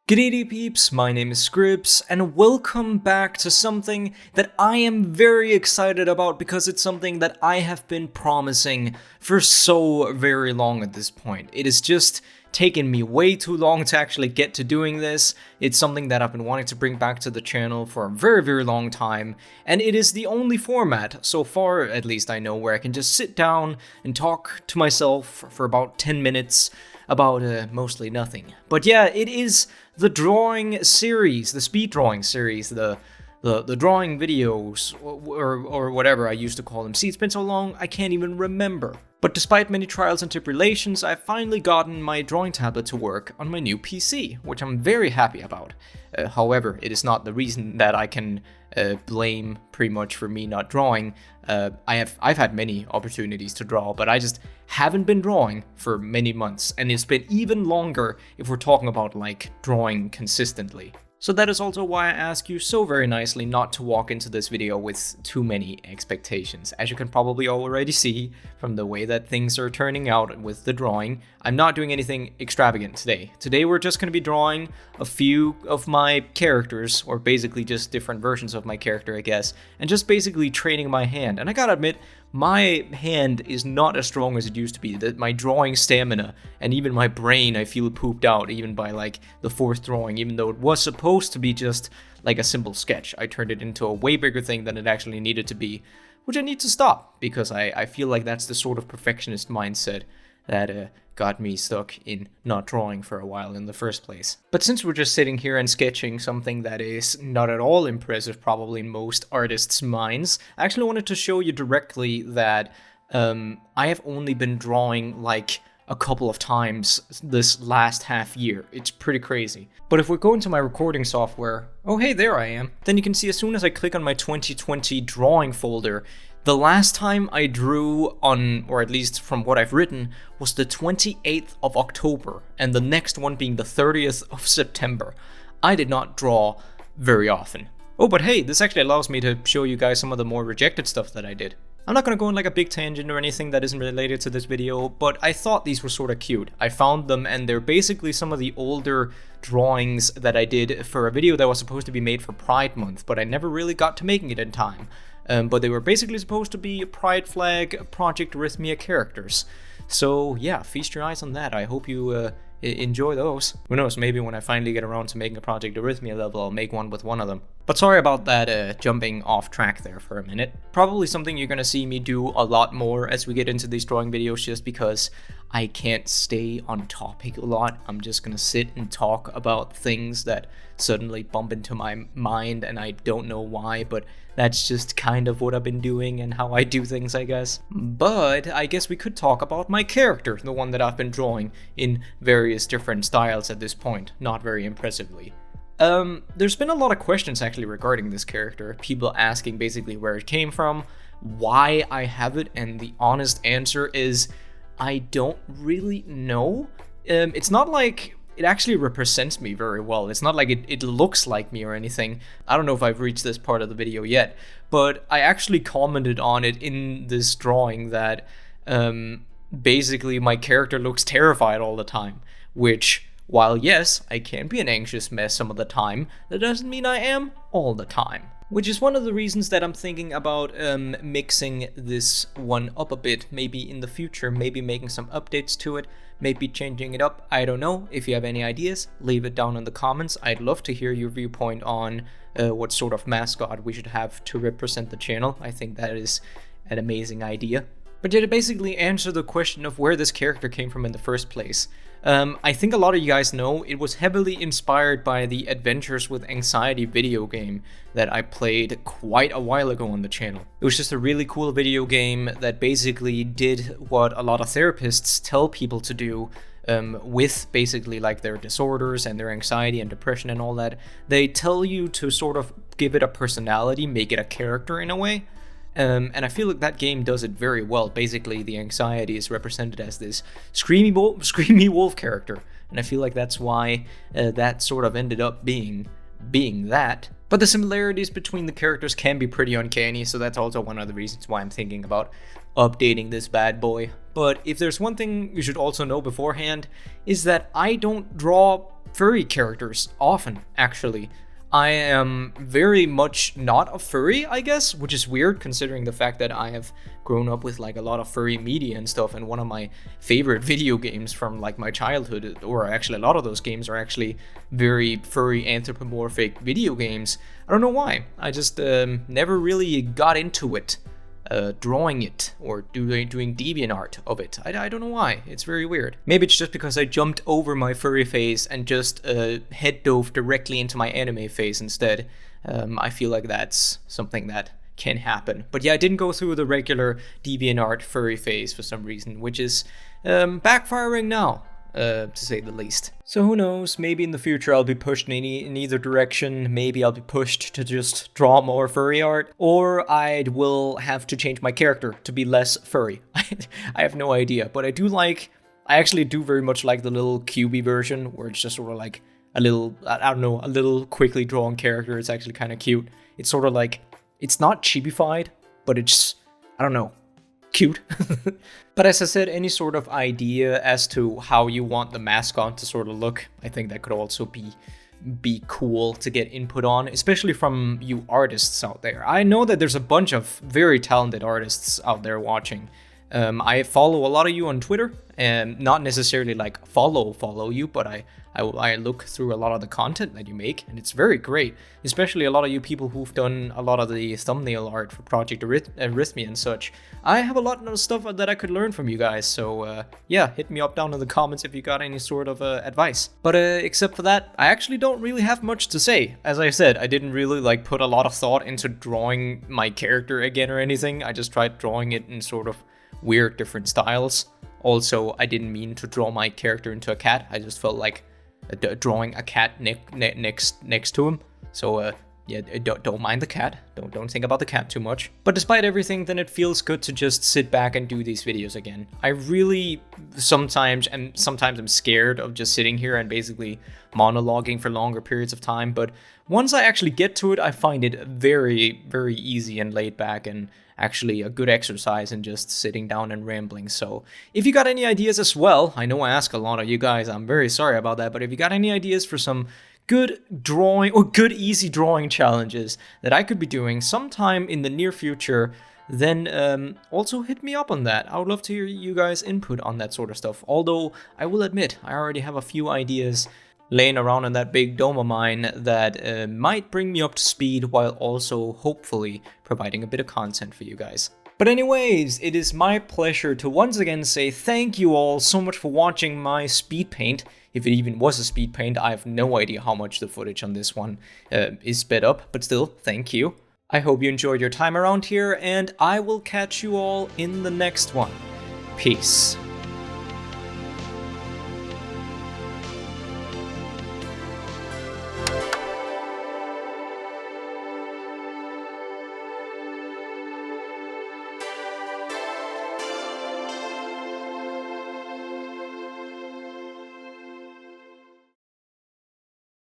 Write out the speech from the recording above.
G'day peeps, my name is Scribbs, and welcome back to something that I am very excited about because it's something that I have been promising for so very long at this point. It has just taken me way too long to actually get to doing this. It's something that I've been wanting to bring back to the channel for a very long time, and it is the only format, so far at least I know, where I can just sit down and talk to myself for about 10 minutes about mostly nothing. But yeah, it is the drawing series, the speed drawing series, the drawing videos, or whatever I used to call them. See, it's been so long, I can't even remember. But despite many trials and tribulations, I've finally gotten my drawing tablet to work on my new PC, which I'm very happy about. However, it is not the reason that I can blame pretty much for me not drawing. I've had many opportunities to draw, but I just haven't been drawing for many months, and it's been even longer if we're talking about like drawing consistently. So that is also why I ask you so very nicely not to walk into this video with too many expectations. As you can probably already see from the way that things are turning out with the drawing, I'm not doing anything extravagant today. Today we're just going to be drawing a few of my characters, or basically just different versions of my character, I guess, and just basically training my hand. And I gotta admit, my hand is not as strong as it used to be. My drawing stamina and even my brain, I feel pooped out even by like the fourth drawing, even though it was supposed to be just like a simple sketch. I turned it into a way bigger thing than it actually needed to be, which I need to stop because I feel like that's the sort of perfectionist mindset that got me stuck in not drawing for a while in the first place. But since we're just sitting here and sketching something that is not at all impressive probably in most artists' minds, I actually wanted to show you directly that I have only been drawing like a couple of times this last half year. It's pretty crazy. But if we go into my recording software, oh hey, there I am, then you can see as soon as I click on my 2020 drawing folder, the last time I drew on, or at least from what I've written, was the 28th of October, and the next one being the 30th of September. I did not draw very often. Oh, but hey, this actually allows me to show you guys some of the more rejected stuff that I did. I'm not gonna go on like a big tangent or anything that isn't related to this video, but I thought these were sort of cute. I found them, and they're basically some of the older drawings that I did for a video that was supposed to be made for Pride Month, but I never really got to making it in time. But they were basically supposed to be Pride Flag Project Arrhythmia characters. So yeah, feast your eyes on that. I hope you enjoy those. Who knows, maybe when I finally get around to making a Project Arrhythmia level, I'll make one with one of them. But sorry about that jumping off track there for a minute. Probably something you're gonna see me do a lot more as we get into these drawing videos, just because I can't stay on topic a lot. I'm just gonna sit and talk about things that suddenly bump into my mind, and I don't know why, but that's just kind of what I've been doing and how I do things, I guess. But I guess we could talk about my character, the one that I've been drawing in various different styles at this point, not very impressively. There's been a lot of questions actually regarding this character, people asking basically where it came from, why I have it, and the honest answer is I don't really know. It's not like it actually represents me very well. It's not like it looks like me or anything. I don't know if I've reached this part of the video yet, but I actually commented on it in this drawing that basically my character looks terrified all the time, which, while yes, I can be an anxious mess some of the time, that doesn't mean I am all the time. Which is one of the reasons that I'm thinking about mixing this one up a bit, maybe in the future, maybe making some updates to it, maybe changing it up. I don't know. If you have any ideas, leave it down in the comments. I'd love to hear your viewpoint on what sort of mascot we should have to represent the channel. I think that is an amazing idea. But yeah, to basically answer the question of where this character came from in the first place, I think a lot of you guys know it was heavily inspired by the Adventures with Anxiety video game that I played quite a while ago on the channel. It was just a really cool video game that basically did what a lot of therapists tell people to do with basically like their disorders and their anxiety and depression and all that. They tell you to sort of give it a personality, make it a character in a way. And I feel like that game does it very well. Basically, the anxiety is represented as this screamy wolf character, and I feel like that's why that sort of ended up being that. But the similarities between the characters can be pretty uncanny, so that's also one of the reasons why I'm thinking about updating this bad boy. But if there's one thing you should also know beforehand, is that I don't draw furry characters often, actually. I am very much not a furry, I guess, which is weird considering the fact that I have grown up with like a lot of furry media and stuff, and one of my favorite video games from like my childhood, or actually a lot of those games are actually very furry anthropomorphic video games. I don't know why, I just never really got into it. Drawing it or doing DeviantArt of it. I don't know why. It's very weird. Maybe it's just because I jumped over my furry phase and just head dove directly into my anime phase instead. I feel like that's something that can happen. But yeah, I didn't go through the regular DeviantArt furry phase for some reason, which is backfiring now. To say the least. So who knows, maybe in the future I'll be pushed in either direction. Maybe I'll be pushed to just draw more furry art, or I will have to change my character to be less furry. I have no idea, but I actually do very much like the little QB version, where it's just sort of like a little, I don't know, a little quickly drawn character. It's actually kind of cute. It's sort of like, it's not chibified, but it's, I don't know, cute. But as I said, any sort of idea as to how you want the mascot to sort of look, I think that could also be cool to get input on, especially from you artists out there. I know that there's a bunch of very talented artists out there watching. I follow a lot of you on Twitter, and not necessarily like follow you, but I look through a lot of the content that you make, and it's very great. Especially a lot of you people who've done a lot of the thumbnail art for Project Arrhythmia and such. I have a lot of stuff that I could learn from you guys, so yeah, hit me up down in the comments if you got any sort of advice. But except for that, I actually don't really have much to say. As I said, I didn't really like put a lot of thought into drawing my character again or anything. I just tried drawing it in sort of weird different styles. Also, I didn't mean to draw my character into a cat. I just felt like drawing a cat next to him. So yeah, don't mind the cat. Don't think about the cat too much. But despite everything, then it feels good to just sit back and do these videos again. I really sometimes I'm scared of just sitting here and basically monologuing for longer periods of time. But once I actually get to it, I find it very, very easy and laid back, and actually a good exercise in just sitting down and rambling. So if you got any ideas as well, I know I ask a lot of you guys, I'm very sorry about that, but if you got any ideas for some good drawing or good easy drawing challenges that I could be doing sometime in the near future, then also hit me up on that. I would love to hear you guys' input on that sort of stuff. Although I will admit, I already have a few ideas laying around in that big dome of mine that might bring me up to speed while also hopefully providing a bit of content for you guys. But anyways, it is my pleasure to once again say thank you all so much for watching my speed paint. If it even was a speed paint, I have no idea how much the footage on this one is sped up, but still, thank you. I hope you enjoyed your time around here, and I will catch you all in the next one. Peace.